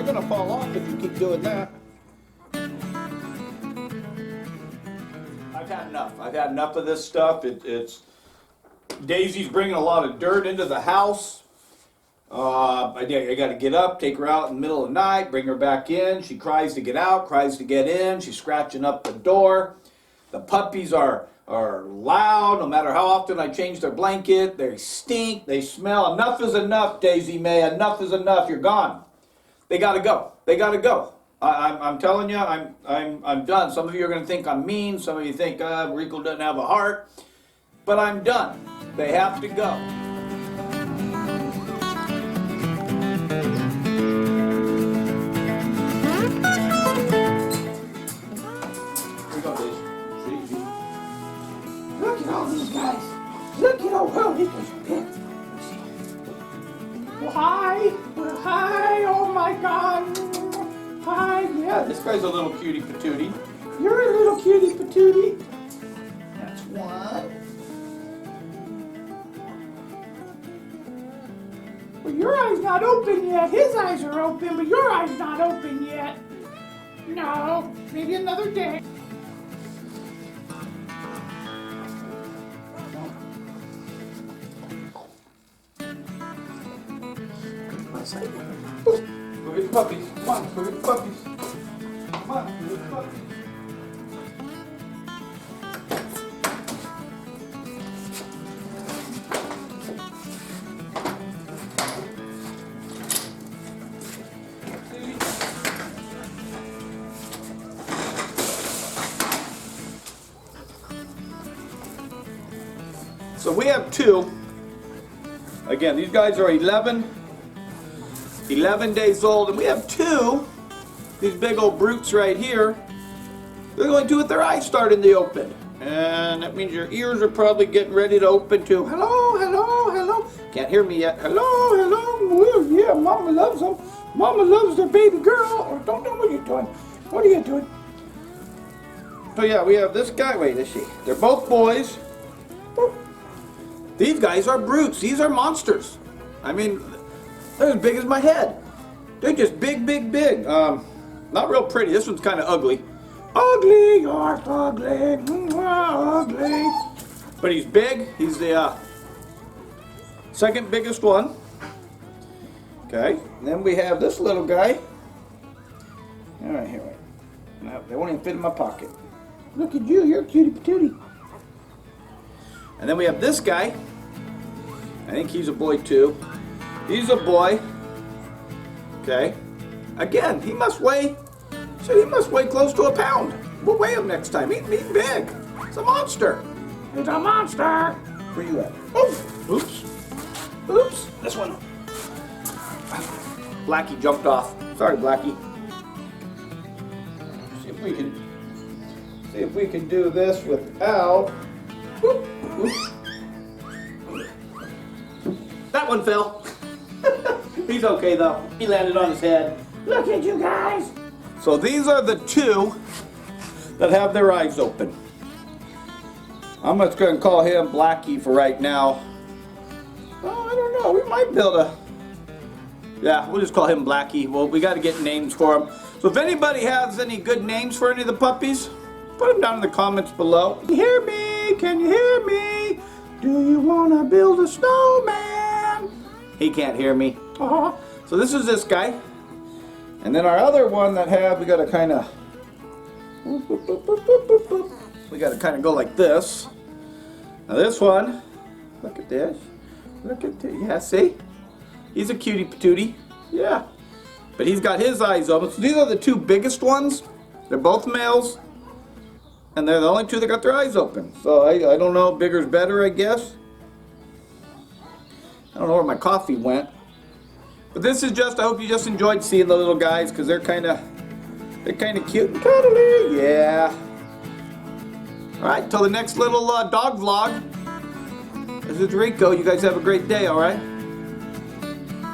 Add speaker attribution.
Speaker 1: gonna fall off if you keep doing that. I've had enough. I've had enough of this stuff. It's Daisy's bringing a lot of dirt into the house. I got to get up, take her out in the middle of the night, bring her back in. She cries to get out, cries to get in. She's scratching up the door. The puppies are loud. No matter how often I change their blanket, they stink, they smell. Enough is enough, Daisy May. Enough is enough. You're gone. They got to go. They got to go. I'm telling you, I'm done. Some of you are going to think I'm mean. Some of you think Rico doesn't have a heart. But I'm done. They have to go.
Speaker 2: Look at all these guys. Look at all Rico's pets. Well, hi. Well, hi. Oh my God. Hi.
Speaker 1: Yeah, this guy's a little cutie patootie.
Speaker 2: You're a little cutie patootie. That's one. Well, your eye's not open yet. His eyes are open, but your eye's not open yet. No, maybe another day.
Speaker 1: Go get the puppies. Come on, go get the puppies. Come on, go get the puppies. So we have two. Again, these guys are 11 days old, and we have two, these big old brutes right here. They're going to with their eyes starting to open. And that means your ears are probably getting ready to open too. Hello, hello, hello. Can't hear me yet. Hello, hello. Well, yeah, Mama loves them. Mama loves their baby girl. Or don't know what you're doing. What are you doing? So yeah, we have this guy. Wait, is she? They're both boys. These guys are brutes. These are monsters. I mean, they're as big as my head. They're just big, big, big. Not real pretty. This one's kind of ugly. Ugly, you're ugly, ugly. But he's big. He's the second biggest one. Okay. And then we have this little guy. All right, here, wait. No, they won't even fit in my pocket. Look at you. You're a cutie patootie. And then we have this guy. I think he's a boy too. He's a boy. Okay. Again, he must weigh close to a pound. We'll weigh him next time. He's big. It's a monster.
Speaker 2: It's a monster.
Speaker 1: Where you at? Oh, oops. Oops. This one. Blackie jumped off. Sorry, Blackie. See if we can do this without. Whoop, whoop. That one fell. He's okay though. He landed on his head.
Speaker 2: Look at you guys.
Speaker 1: So these are the two that have their eyes open. I'm just going to call him Blackie for right now. Oh, I don't know. We might build a... Yeah, we'll just call him Blackie. Well, we got to get names for him. So if anybody has any good names for any of the puppies, put them down in the comments below. Can you hear me? Can you hear me? Do you want to build a snowman? He can't hear me. So this is this guy. And then our other one that we got to kind of... We got to kind of go like this. Now this one, look at this. Look at this. Yeah, see? He's a cutie patootie. Yeah. But he's got his eyes open. So these are the two biggest ones. They're both males. And they're the only two that got their eyes open. So I don't know, bigger's better, I guess. I don't know where my coffee went. But this is just, I hope you just enjoyed seeing the little guys, because they're kind of cute and cuddly. Yeah. Alright, till the next little dog vlog. This is Rico. You guys have a great day, alright?